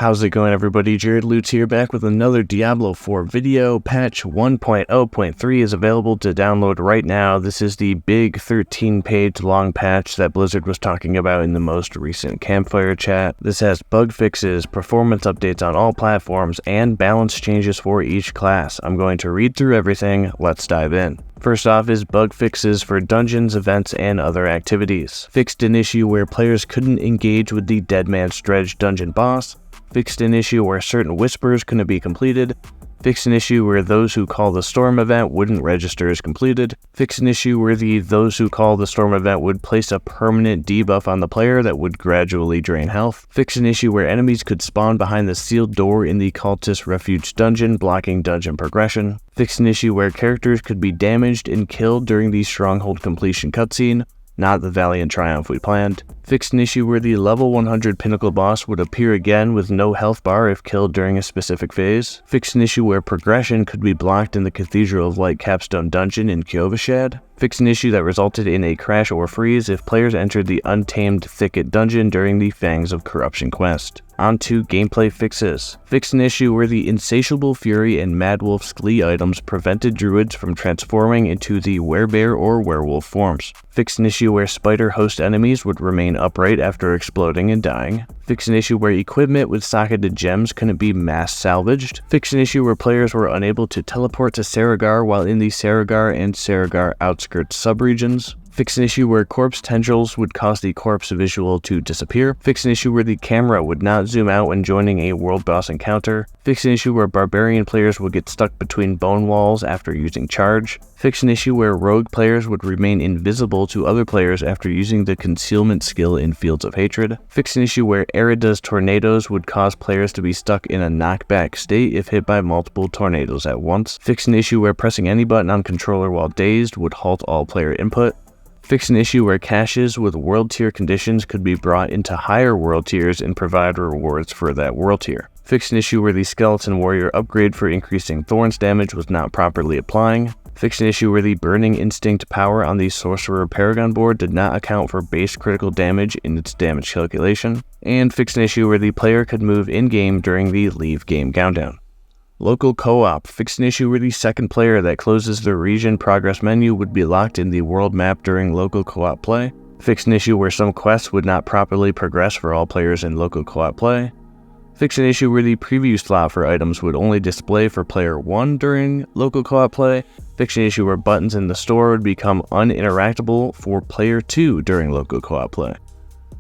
How's it going, everybody? Jared Lutz here, back with another Diablo IV video. Patch 1.0.3 is available to download right now. This is the big 13-page long patch that Blizzard was talking about in the most recent campfire chat. This has bug fixes, performance updates on all platforms, and balance changes for each class. I'm going to read through everything. Let's dive in. First off is bug fixes for dungeons, events, and other activities. Fixed an issue where players couldn't engage with the Dead Man's Dredge dungeon boss. Fixed an issue where certain whispers couldn't be completed. Fixed an issue where those who call the storm event wouldn't register as completed. Fixed an issue where those who call the storm event would place a permanent debuff on the player that would gradually drain health. Fixed an issue where enemies could spawn behind the sealed door in the Cultist Refuge dungeon, blocking dungeon progression. Fixed an issue where characters could be damaged and killed during the Stronghold completion cutscene, not the Valiant Triumph we planned. Fixed an issue where the level 100 Pinnacle boss would appear again with no health bar if killed during a specific phase. Fixed an issue where progression could be blocked in the Cathedral of Light capstone dungeon in Kyovashad. Fixed an issue that resulted in a crash or freeze if players entered the Untamed Thicket dungeon during the Fangs of Corruption quest. On to gameplay fixes. Fixed an issue where the Insatiable Fury and Mad Wolf's Glee items prevented druids from transforming into the werebear or werewolf forms. Fixed an issue where spider host enemies would remain upright after exploding and dying. Fixed an issue where equipment with socketed gems couldn't be mass salvaged. Fixed an issue where players were unable to teleport to Saragar while in the Saragar and Saragar outskirts subregions. Fixed an issue where corpse tendrils would cause the corpse visual to disappear. Fixed an issue where the camera would not zoom out when joining a world boss encounter. Fixed an issue where barbarian players would get stuck between bone walls after using charge. Fixed an issue where rogue players would remain invisible to other players after using the concealment skill in Fields of Hatred. Fixed an issue where Erida's tornadoes would cause players to be stuck in a knockback state if hit by multiple tornadoes at once. Fixed an issue where pressing any button on controller while dazed would halt all player input. Fix an issue where caches with world tier conditions could be brought into higher world tiers and provide rewards for that world tier. Fix an issue where the Skeleton Warrior upgrade for increasing Thorns damage was not properly applying. Fix an issue where the Burning Instinct power on the Sorcerer Paragon board did not account for base critical damage in its damage calculation. And fix an issue where the player could move in-game during the Leave Game countdown. Local co-op. Fixed an issue where the second player that closes the region progress menu would be locked in the world map during local co-op play. Fixed an issue where some quests would not properly progress for all players in local co-op play. Fixed an issue where the preview slot for items would only display for player 1 during local co-op play. Fixed an issue where buttons in the store would become uninteractable for player 2 during local co-op play.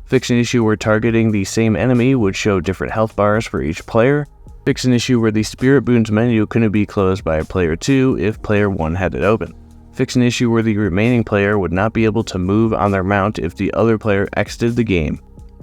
Fixed an issue where targeting the same enemy would show different health bars for each player. Fix an issue where the Spirit Boons menu couldn't be closed by player 2 if player 1 had it open. Fix an issue where the remaining player would not be able to move on their mount if the other player exited the game.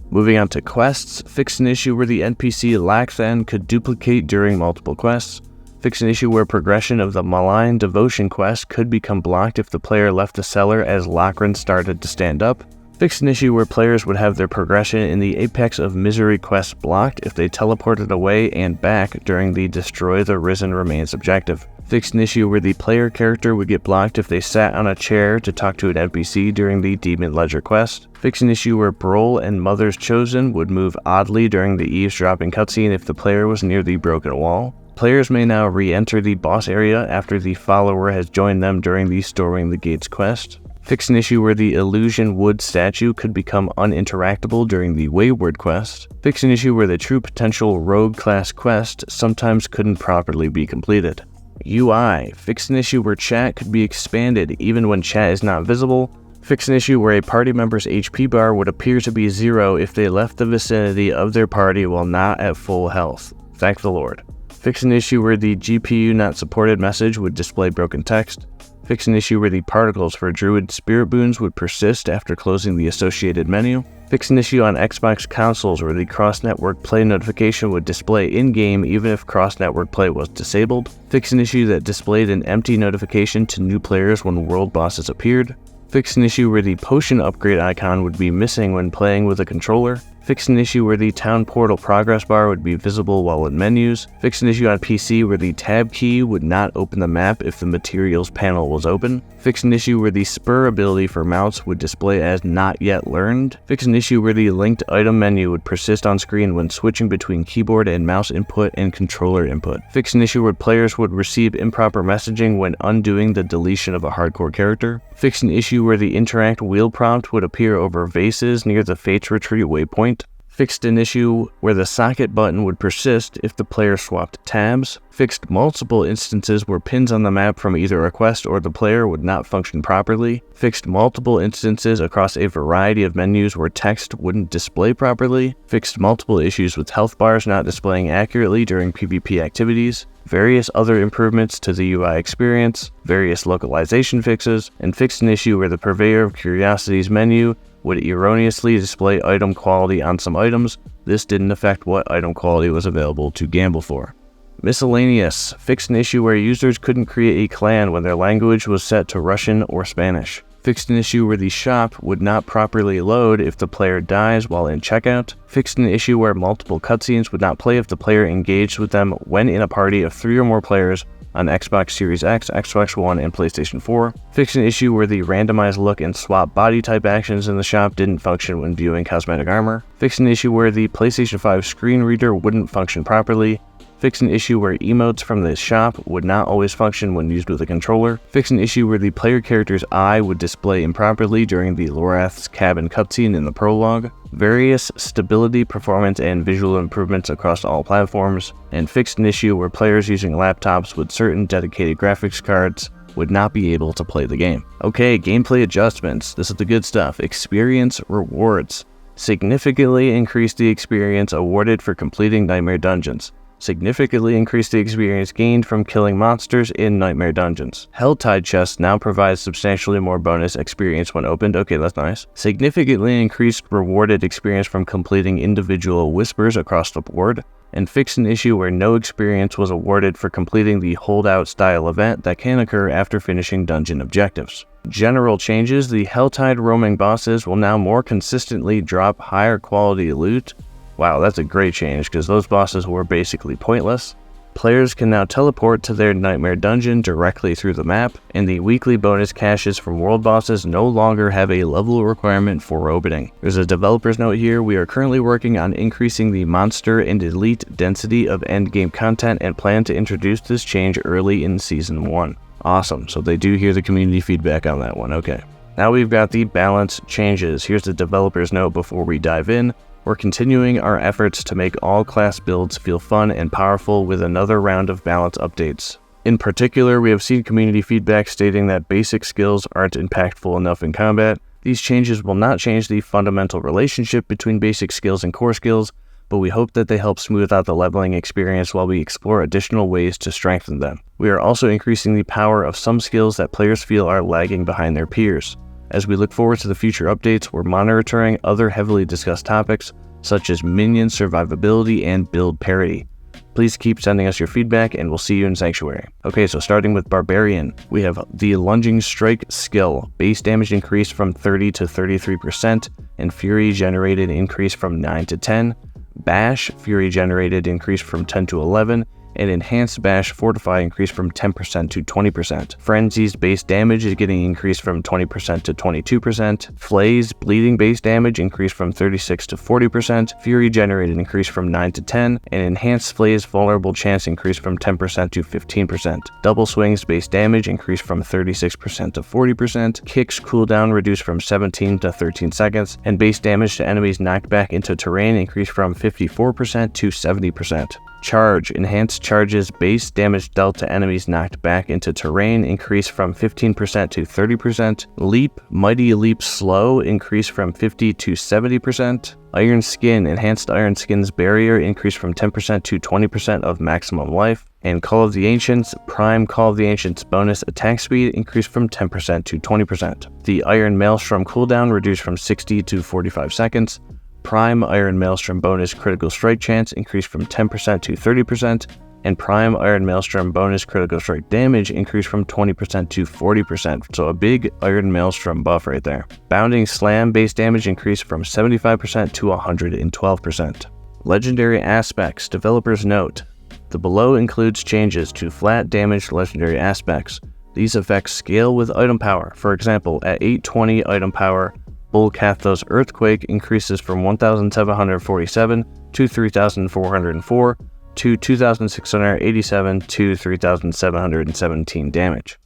Moving on to quests. Fix an issue where the NPC Laxan could duplicate during multiple quests. Fix an issue where progression of the Malign Devotion quest could become blocked if the player left the cellar as Lochran started to stand up. Fixed an issue where players would have their progression in the Apex of Misery quest blocked if they teleported away and back during the Destroy the Risen Remains objective. Fixed an issue where the player character would get blocked if they sat on a chair to talk to an NPC during the Demon Ledger quest. Fixed an issue where Brol and Mother's Chosen would move oddly during the eavesdropping cutscene if the player was near the broken wall. Players may now re-enter the boss area after the follower has joined them during the Storming the Gates quest. Fix an issue where the Illusion Wood statue could become uninteractable during the Wayward quest. Fix an issue where the True Potential Rogue class quest sometimes couldn't properly be completed. UI. Fix an issue where chat could be expanded even when chat is not visible. Fix an issue where a party member's HP bar would appear to be 0 if they left the vicinity of their party while not at full health. Thank the Lord. Fix an issue where the GPU not supported message would display broken text. Fix an issue where the particles for Druid Spirit Boons would persist after closing the associated menu. Fix an issue on Xbox consoles where the cross-network play notification would display in-game even if cross-network play was disabled. Fix an issue that displayed an empty notification to new players when world bosses appeared. Fix an issue where the potion upgrade icon would be missing when playing with a controller. Fixed an issue where the Town Portal progress bar would be visible while in menus. Fixed an issue on PC where the tab key would not open the map if the materials panel was open. Fixed an issue where the spur ability for mounts would display as not yet learned. Fixed an issue where the linked item menu would persist on screen when switching between keyboard and mouse input and controller input. Fixed an issue where players would receive improper messaging when undoing the deletion of a hardcore character. Fixed an issue where the interact wheel prompt would appear over vases near the Fates Retreat waypoint. Fixed an issue where the socket button would persist if the player swapped tabs. Fixed multiple instances where pins on the map from either a quest or the player would not function properly. Fixed multiple instances across a variety of menus where text wouldn't display properly. Fixed multiple issues with health bars not displaying accurately during PvP activities. Various other improvements to the UI experience, various localization fixes, and fixed an issue where the Purveyor of Curiosities menu would erroneously display item quality on some items. This didn't affect what item quality was available to gamble for. Miscellaneous. Fixed an issue where users couldn't create a clan when their language was set to Russian or Spanish. Fixed an issue where the shop would not properly load if the player dies while in checkout. Fixed an issue where multiple cutscenes would not play if the player engaged with them when in a party of 3 or more players on Xbox Series X, Xbox One, and PlayStation 4. Fixed an issue where the randomized look and swap body type actions in the shop didn't function when viewing cosmetic armor. Fixed an issue where the PlayStation 5 screen reader wouldn't function properly. Fixed an issue where emotes from the shop would not always function when used with a controller. Fixed an issue where the player character's eye would display improperly during the Lorath's cabin cutscene in the prologue. Various stability, performance, and visual improvements across all platforms. And fixed an issue where players using laptops with certain dedicated graphics cards would not be able to play the game. Okay, gameplay adjustments. This is the good stuff. Experience rewards. Significantly increase the experience awarded for completing Nightmare Dungeons. Significantly increase the experience gained from killing monsters in Nightmare Dungeons. Helltide chests now provides substantially more bonus experience when opened. Okay, that's nice. Significantly increased rewarded experience from completing individual whispers across the board. And fixed an issue where no experience was awarded for completing the holdout style event that can occur after finishing dungeon objectives. General changes: the Helltide roaming bosses will now more consistently drop higher quality loot. Wow, that's a great change because those bosses were basically pointless. Players can now teleport to their Nightmare Dungeon directly through the map, and the weekly bonus caches from world bosses no longer have a level requirement for opening. There's a developer's note here: we are currently working on increasing the monster and elite density of endgame content and plan to introduce this change early in Season 1. Awesome, so they do hear the community feedback on that one, okay. Now we've got the balance changes. Here's the developer's note before we dive in. We're continuing our efforts to make all class builds feel fun and powerful with another round of balance updates. In particular, we have seen community feedback stating that basic skills aren't impactful enough in combat. These changes will not change the fundamental relationship between basic skills and core skills, but we hope that they help smooth out the leveling experience while we explore additional ways to strengthen them. We are also increasing the power of some skills that players feel are lagging behind their peers. As we look forward to the future updates, we're monitoring other heavily discussed topics, such as minion survivability and build parity. Please keep sending us your feedback, and we'll see you in Sanctuary. Okay, so starting with Barbarian, we have the Lunging Strike skill. Base damage increased from 30 to 33%, and Fury generated increased from 9 to 10. Bash, Fury generated increased from 10 to 11, and Enhanced Bash Fortify increased from 10% to 20%. Frenzy's base damage is getting increased from 20% to 22%. Flay's bleeding base damage increased from 36 to 40%. Fury generated increased from 9 to 10, and Enhanced Flay's vulnerable chance increased from 10% to 15%. Double Swing's base damage increased from 36% to 40%. Kick's cooldown reduced from 17 to 13 seconds, and base damage to enemies knocked back into terrain increased from 54% to 70%. Charge. Enhanced Charge's base damage dealt to enemies knocked back into terrain increased from 15% to 30%. Leap. Mighty Leap Slow increased from 50 to 70%. Iron Skin. Enhanced Iron Skin's barrier increased from 10% to 20% of maximum life. And Call of the Ancients. Prime Call of the Ancients bonus attack speed increased from 10% to 20%. The Iron Maelstrom cooldown reduced from 60 to 45 seconds. Prime Iron Maelstrom bonus critical strike chance increased from 10% to 30%, And Prime Iron Maelstrom bonus critical strike damage increased from 20% to 40%, so a big Iron Maelstrom buff right there. Bounding Slam base damage increased from 75% to 112%. Legendary Aspects. Developers note: the below includes changes to flat damage legendary aspects. These effects scale with item power. For example, at 820 item power, Bull Cathos Earthquake increases from 1,747 to 3,404 to 2,687 to 3,717 damage.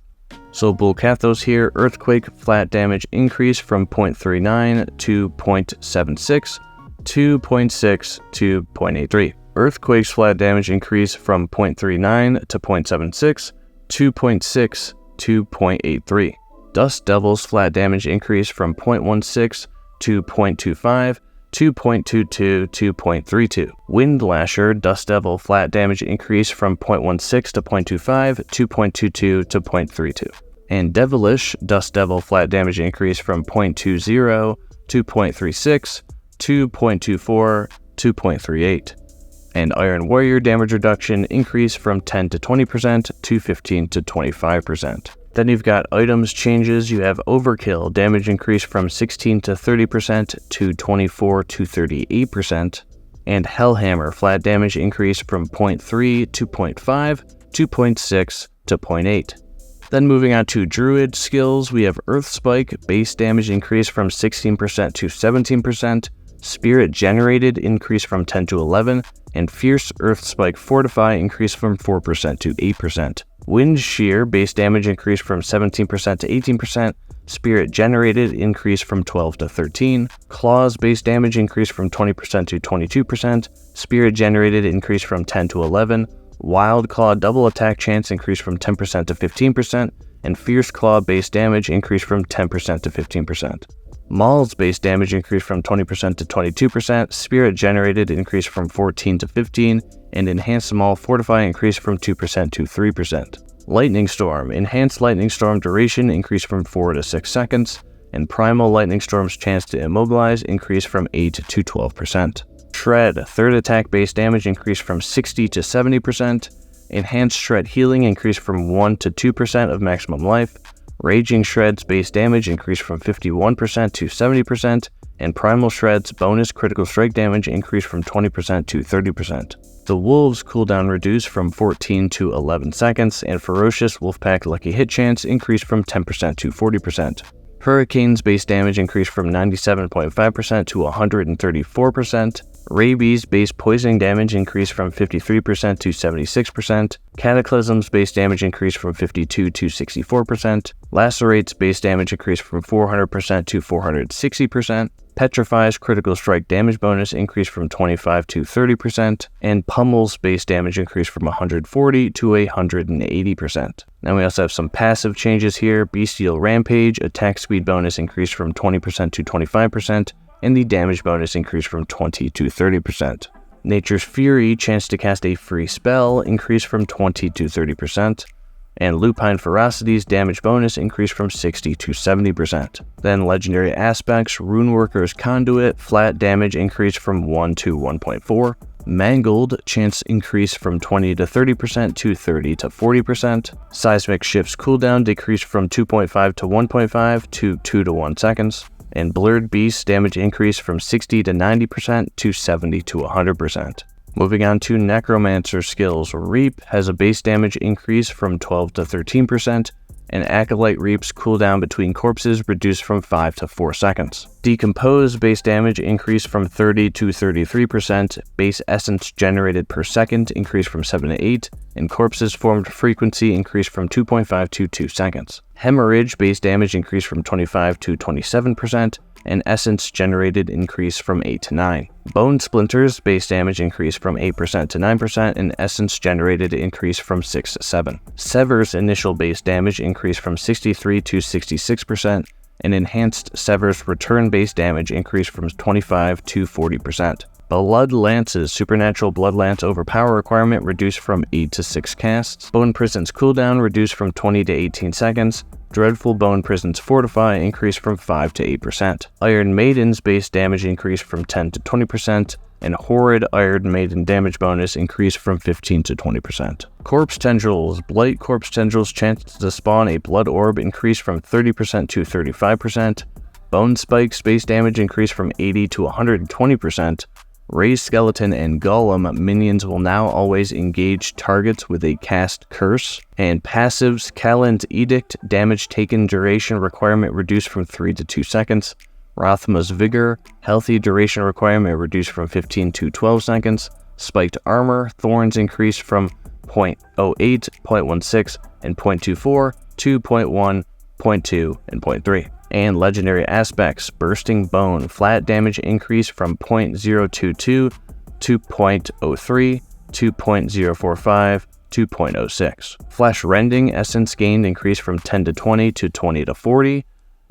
So Bull Cathos here, Earthquake flat damage increase from 0.39 to 0.76 to 0.6 to 0.83. Earthquake's flat damage increase from 0.39 to 0.76 to 0.6 to 0.83. Dust Devil's flat damage increase from 0.16 to 0.25 to 0.22 to 0.32. Wind Lasher Dust Devil flat damage increase from 0.16 to 0.25 to 0.22 to 0.32. And Devilish Dust Devil flat damage increase from 0.20 to 0.36 to 0.24 to 0.38. And Iron Warrior damage reduction increase from 10 to 20% to 15 to 25%. Then you've got items changes. You have Overkill damage increase from 16 to 30% to 24 to 38%. And Hellhammer flat damage increase from 0.3 to 0.5 to 0.6 to 0.8. Then moving on to Druid skills, we have Earth Spike base damage increase from 16% to 17%. Spirit Generated increase from 10 to 11, and Fierce Earth Spike Fortify increase from 4% to 8%. Wind Shear base damage increase from 17% to 18%, Spirit Generated increase from 12 to 13, Claws base damage increase from 20% to 22%, Spirit Generated increase from 10 to 11, Wild Claw double attack chance increase from 10% to 15%, and Fierce Claw base damage increase from 10% to 15%. Maul's base damage increased from 20% to 22%, Spirit Generated increased from 14 to 15, and Enhanced Maul Fortify increased from 2% to 3%. Lightning Storm. Enhanced Lightning Storm duration increased from 4 to 6 seconds, and Primal Lightning Storm's chance to immobilize increased from 8 to 12%. Shred. Third attack base damage increased from 60 to 70%, Enhanced Shred Healing increased from 1 to 2% of maximum life, Raging Shred's base damage increased from 51% to 70%, and Primal Shred's bonus critical strike damage increased from 20% to 30%. The Wolves cooldown reduced from 14 to 11 seconds, and Ferocious Wolfpack Lucky Hit Chance increased from 10% to 40%. Hurricane's base damage increased from 97.5% to 134%. Rabies base poisoning damage increased from 53% to 76%. Cataclysm's base damage increased from 52% to 64%. Lacerate's base damage increased from 400% to 460%. Petrify's critical strike damage bonus increased from 25% to 30%. And Pummel's base damage increased from 140% to 180%. Now we also have some passive changes here. Bestial Rampage attack speed bonus increased from 20% to 25%. And the damage bonus increased from 20% to 30%. Nature's Fury chance to cast a free spell increased from 20% to 30%. And Lupine Ferocity's damage bonus increased from 60% to 70%. Then Legendary Aspects, Runeworker's Conduit, flat damage increased from 1 to 1.4. Mangled chance increased from 20 to 30% to 30 to 40%. Seismic Shift's cooldown decreased from 2.5 to 1.5 to 2 to 1 seconds. And Blurred Beast damage increased from 60 to 90% to 70 to 100%. Moving on to Necromancer skills, Reap has a base damage increase from 12 to 13%, and Acolyte Reap's cooldown between corpses reduced from 5 to 4 seconds. Decompose base damage increased from 30 to 33%, base essence generated per second increased from 7 to 8, and corpses formed frequency increased from 2.5 to 2 seconds. Hemorrhage base damage increased from 25 to 27%, and essence generated increased from 8 to 9. Bone Splinters base damage increased from 8% to 9%, and essence generated increased from 6 to 7. Sever's initial base damage increased from 63 to 66%, and enhanced Sever's return base damage increased from 25 to 40%. Blood Lance's Supernatural Blood Lance overpower requirement reduced from 8 to 6 casts. Bone Prison's cooldown reduced from 20 to 18 seconds. Dreadful Bone Prison's Fortify increased from 5 to 8%. Iron Maiden's base damage increased from 10 to 20%, and Horrid Iron Maiden damage bonus increased from 15 to 20%. Corpse Tendrils. Blight Corpse Tendrils chance to spawn a blood orb increased from 30% to 35%. Bone Spikes base damage increased from 80 to 120%. Raised Skeleton and Golem minions will now always engage targets with a cast curse. And passives, Kalen's Edict, damage taken duration requirement reduced from 3 to 2 seconds. Rathma's Vigor, healthy duration requirement reduced from 15 to 12 seconds. Spiked Armor, Thorns increased from 0.08, 0.16, and 0.24 to 0.1, 0.2, and 0.3. And Legendary Aspects, Bursting Bone, flat damage increase from 0.022 to 0.03 to 0.045 to 0.06. Flesh Rending, Essence gained increased from 10 to 20 to 20 to 40.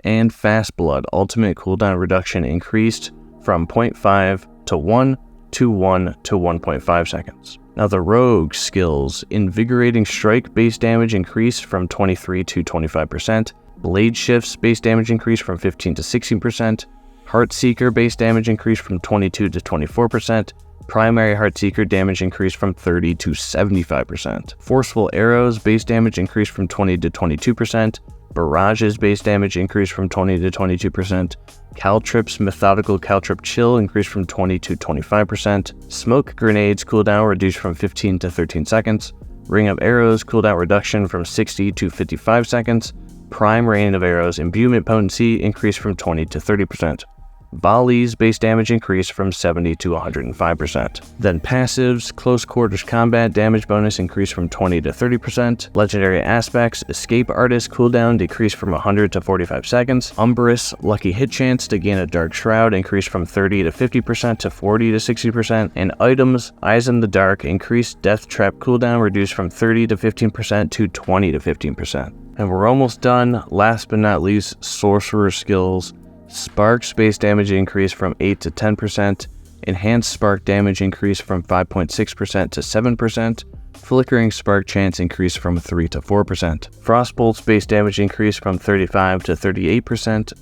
And Fast Blood, ultimate cooldown reduction increased from 0.5 to 1 to 1 to 1.5 seconds. Now the Rogue skills, Invigorating Strike base damage increased from 23 to 25%. Blade Shifts base damage increased from 15 to 16%. Heartseeker base damage increased from 22 to 24%. Primary Heartseeker damage increased from 30 to 75%. Forceful Arrows base damage increased from 20 to 22%. Barrage's base damage increased from 20 to 22%. Caltrip's Methodical Caltrip Chill increased from 20 to 25%. Smoke Grenades cooldown reduced from 15 to 13 seconds. Ring of Arrows cooldown reduction from 60 to 55 seconds. Prime Rain of Arrows imbuement potency increased from 20 to 30%. Bali's base damage increased from 70 to 105%. Then passives, Close Quarters Combat damage bonus increased from 20 to 30%. Legendary Aspects, Escape Artist cooldown decreased from 100 to 45 seconds. Umbrous, Lucky Hit chance to gain a Dark Shroud increased from 30 to 50% to 40 to 60%. And items, Eyes in the Dark, increased Death Trap cooldown reduced from 30 to 15% to 20 to 15%. And we're almost done. Last but not least, Sorcerer skills. Sparks base damage increased from 8 to 10%. Enhanced Spark damage increased from 5.6% to 7%. Flickering Spark chance increased from 3 to 4%. Frostbolt's base damage increased from 35 to 38%.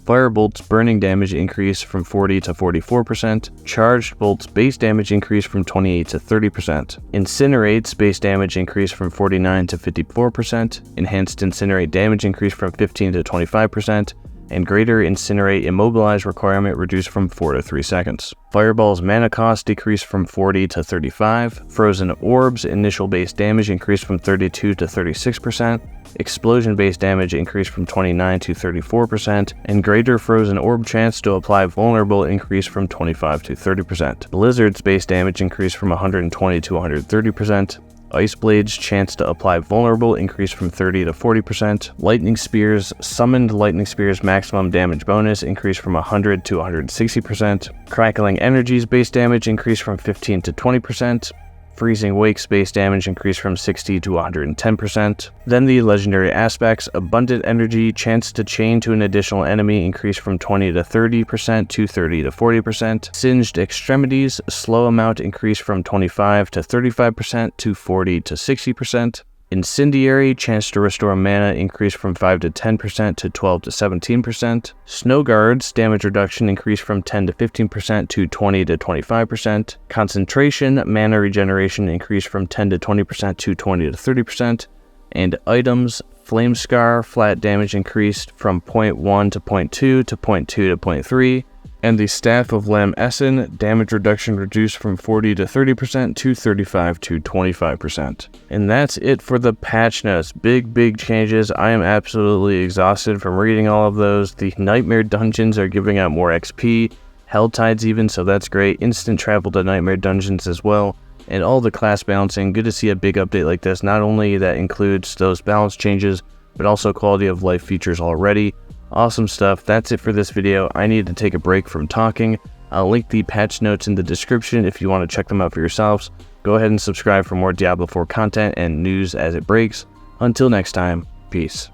Firebolt's burning damage increased from 40 to 44%. Charged Bolt's base damage increased from 28 to 30%. Incinerate's base damage increased from 49 to 54%. Enhanced Incinerate damage increased from 15 to 25%. And Greater Incinerate Immobilize requirement reduced from 4 to 3 seconds. Fireball's mana cost decreased from 40 to 35. Frozen Orb's initial base damage increased from 32 to 36%. Explosion base damage increased from 29 to 34%. And Greater Frozen Orb chance to apply vulnerable increased from 25 to 30%. Blizzard's base damage increased from 120 to 130%. Ice Blade's chance to apply vulnerable increased from 30 to 40%. Lightning Spear's summoned Lightning Spear's maximum damage bonus increased from 100 to 160%. Crackling Energy's base damage increased from 15 to 20%. Freezing Wake's base damage increased from 60 to 110%. Then the Legendary Aspects, Abundant Energy, chance to chain to an additional enemy increased from 20 to 30% to 30 to 40%. Singed Extremities, Slow Amount increased from 25 to 35% to 40 to 60%. Incendiary, chance to restore mana increased from 5 to 10% to 12 to 17%. Snow Guard's damage reduction increased from 10 to 15% to 20 to 25%. Concentration, mana regeneration increased from 10 to 20% to 20 to 30%. And items, Flame Scar, flat damage increased from 0.1 to 0.2 to 0.2 to 0.3. And the Staff of Lam Essen, damage reduction reduced from 40 to 30% to 35 to 25%. And that's it for the patch notes. Big changes. I am absolutely exhausted from reading all of those. The Nightmare Dungeons are giving out more XP. Helltides even, so that's great. Instant travel to Nightmare Dungeons as well. And all the class balancing. Good to see a big update like this. Not only that includes those balance changes, but also quality of life features already. Awesome stuff. That's it for this video. I need to take a break from talking. I'll link the patch notes in the description if you want to check them out for yourselves. Go ahead and subscribe for more Diablo IV content and news as it breaks. Until next time, peace.